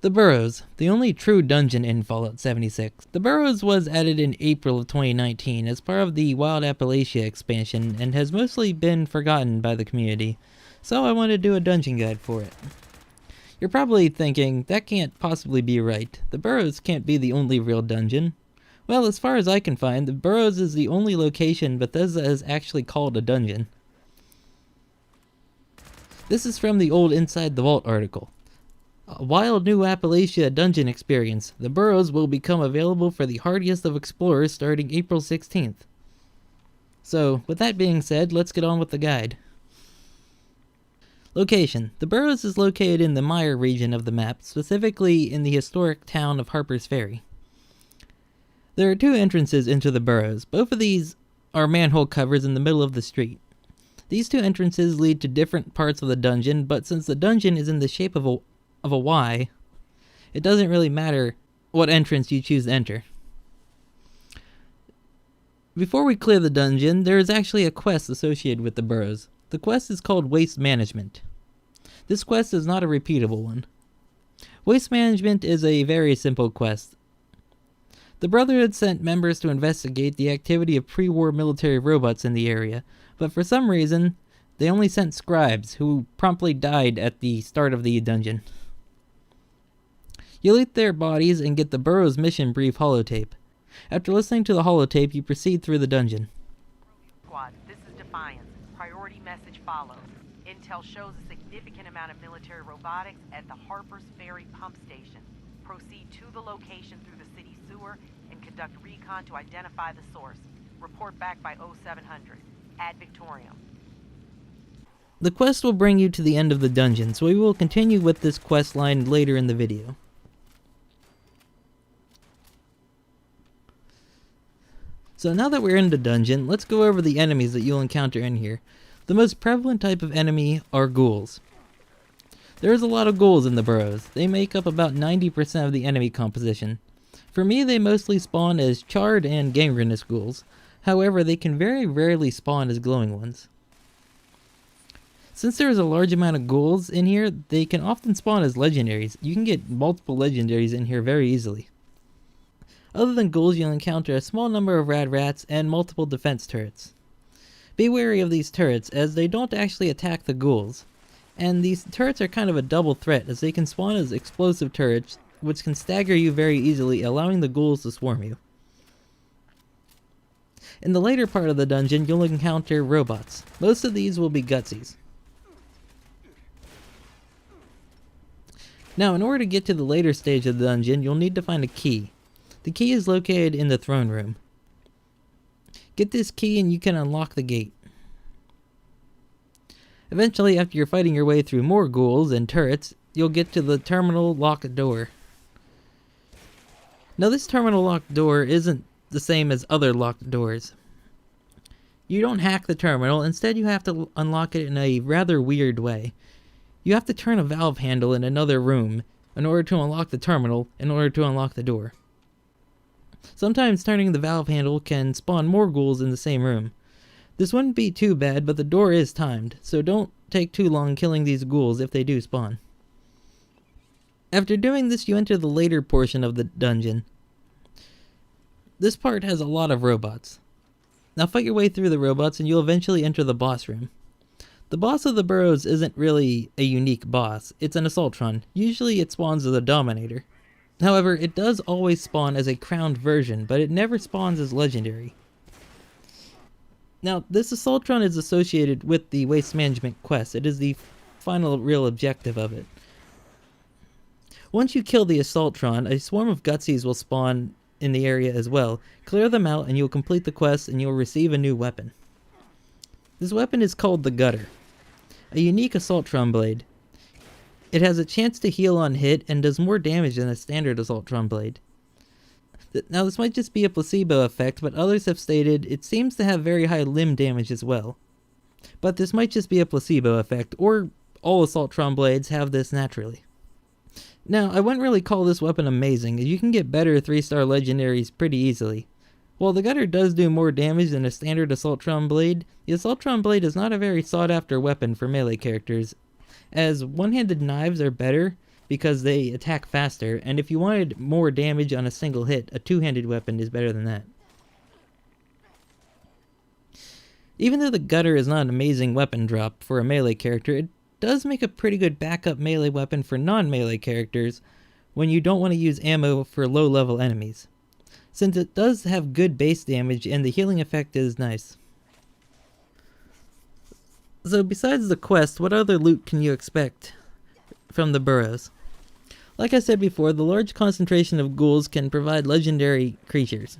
The Burrows, the only true dungeon in Fallout 76. The Burrows was added in April of 2019 as part of the Wild Appalachia Expansion and has mostly been forgotten by the community, so I wanted to do a dungeon guide for it. You're probably thinking, that can't possibly be right. The Burrows can't be the only real dungeon. Well, as far as I can find, the Burrows is the only location Bethesda has actually called a dungeon. This is from the old Inside the Vault article. A wild new Appalachia dungeon experience. The Burrows will become available for the hardiest of explorers starting April 16th. So, with that being said, let's get on with the guide. Location. The Burrows is located in the Mire region of the map, specifically in the historic town of Harper's Ferry. There are two entrances into the Burrows. Both of these are manhole covers in the middle of the street. These two entrances lead to different parts of the dungeon, but since the dungeon is in the shape of a Y, it doesn't really matter what entrance you choose to enter. Before we clear the dungeon, there is actually a quest associated with the Burrows. The quest is called Waste Management. This quest is not a repeatable one. Waste Management is a very simple quest. The Brotherhood sent members to investigate the activity of pre-war military robots in the area, but for some reason, they only sent scribes, who promptly died at the start of the dungeon. You loot their bodies and get the Burrows mission brief holotape. After listening to the holotape, you proceed through the dungeon. Squad, this is Defiance. Priority message follows. Intel shows a significant amount of military robotics at the Harper's Ferry pump station. Proceed to the location through the city sewer and conduct recon to identify the source. Report back by 0700. Ad Victoriam. The quest will bring you to the end of the dungeon, so we will continue with this quest line later in the video. So now that we're in the dungeon, let's go over the enemies that you'll encounter in here. The most prevalent type of enemy are ghouls. There's a lot of ghouls in the Burrows. They make up about 90% of the enemy composition. For me, they mostly spawn as charred and gangrenous ghouls. However, they can very rarely spawn as glowing ones. Since there is a large amount of ghouls in here, they can often spawn as legendaries. You can get multiple legendaries in here very easily. Other than ghouls, you'll encounter a small number of rad rats and multiple defense turrets. Be wary of these turrets, as they don't actually attack the ghouls. And these turrets are kind of a double threat, as they can spawn as explosive turrets, which can stagger you very easily, allowing the ghouls to swarm you. In the later part of the dungeon, you'll encounter robots. Most of these will be gutsies. Now, in order to get to the later stage of the dungeon, you'll need to find a key. The key is located in the throne room. Get this key and you can unlock the gate. Eventually, after you're fighting your way through more ghouls and turrets, you'll get to the terminal locked door. Now, this terminal locked door isn't the same as other locked doors. You don't hack the terminal, instead you have to unlock it in a rather weird way. You have to turn a valve handle in another room in order to unlock the terminal, in order to unlock the door. Sometimes turning the valve handle can spawn more ghouls in the same room. This wouldn't be too bad, but the door is timed, so don't take too long killing these ghouls if they do spawn. After doing this, you enter the later portion of the dungeon. This part has a lot of robots. Now fight your way through the robots and you'll eventually enter the boss room. The boss of the Burrows isn't really a unique boss, it's an Assaultron. Usually it spawns as a Dominator. However, it does always spawn as a crowned version, but it never spawns as legendary. Now, this Assaultron is associated with the Waste Management quest. It is the final real objective of it. Once you kill the Assaultron, a swarm of Gutsies will spawn in the area as well. Clear them out and you'll complete the quest and you'll receive a new weapon. This weapon is called the Gutter, a unique Assaultron blade. It has a chance to heal on hit and does more damage than a standard Assaultron blade. Now this might just be a placebo effect, but others have stated it seems to have very high limb damage as well. But this might just be a placebo effect, or all Assaultron blades have this naturally. Now, I wouldn't really call this weapon amazing, as you can get better 3-star legendaries pretty easily. While the Gutter does do more damage than a standard Assaultron blade, the Assaultron blade is not a very sought after weapon for melee characters, as one-handed knives are better, because they attack faster, and if you wanted more damage on a single hit, a two-handed weapon is better than that. Even though the Gutter is not an amazing weapon drop for a melee character, it does make a pretty good backup melee weapon for non-melee characters when you don't want to use ammo for low-level enemies, since it does have good base damage and the healing effect is nice. So besides the quest, what other loot can you expect from the Burrows? Like I said before, the large concentration of ghouls can provide legendary creatures.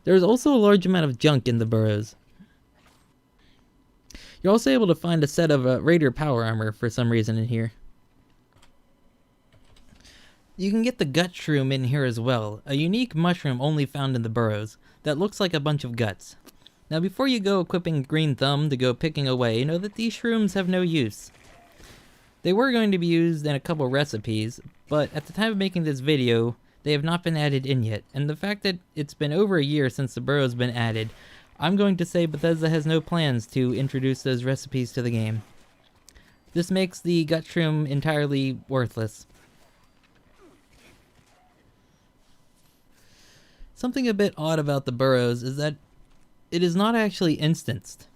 There is also a large amount of junk in the Burrows. You're also able to find a set of Raider power armor for some reason in here. You can get the gut shroom in here as well, a unique mushroom only found in the Burrows that looks like a bunch of guts. Now before you go equipping Green Thumb to go picking away, know that these shrooms have no use. They were going to be used in a couple recipes, but at the time of making this video, they have not been added in yet, and the fact that it's been over a year since the Burrow's been added, I'm going to say Bethesda has no plans to introduce those recipes to the game. This makes the gut shroom entirely worthless. Something a bit odd about the Burrows is that it is not actually instanced.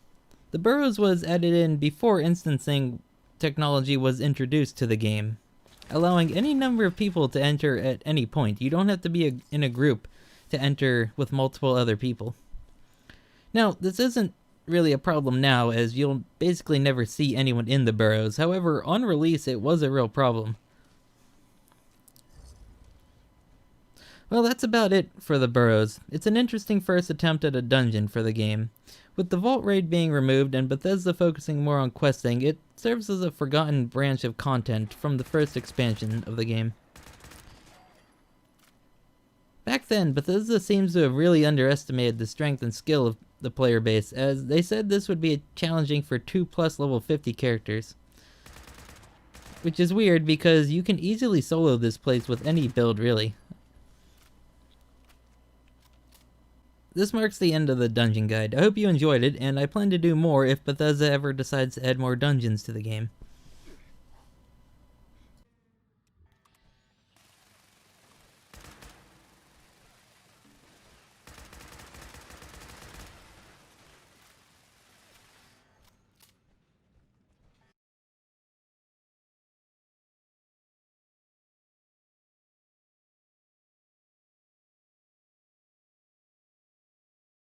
The Burrows was added in before instancing technology was introduced to the game, allowing any number of people to enter at any point. You don't have to be in a group to enter with multiple other people. Now, this isn't really a problem now, as you'll basically never see anyone in the Burrows. However, on release, it was a real problem. Well, that's about it for the Burrows. It's an interesting first attempt at a dungeon for the game. With the Vault Raid being removed and Bethesda focusing more on questing, it serves as a forgotten branch of content from the first expansion of the game. Back then, Bethesda seems to have really underestimated the strength and skill of the player base, as they said this would be challenging for 2+ level 50 characters. Which is weird because you can easily solo this place with any build, really. This marks the end of the dungeon guide. I hope you enjoyed it, and I plan to do more if Bethesda ever decides to add more dungeons to the game.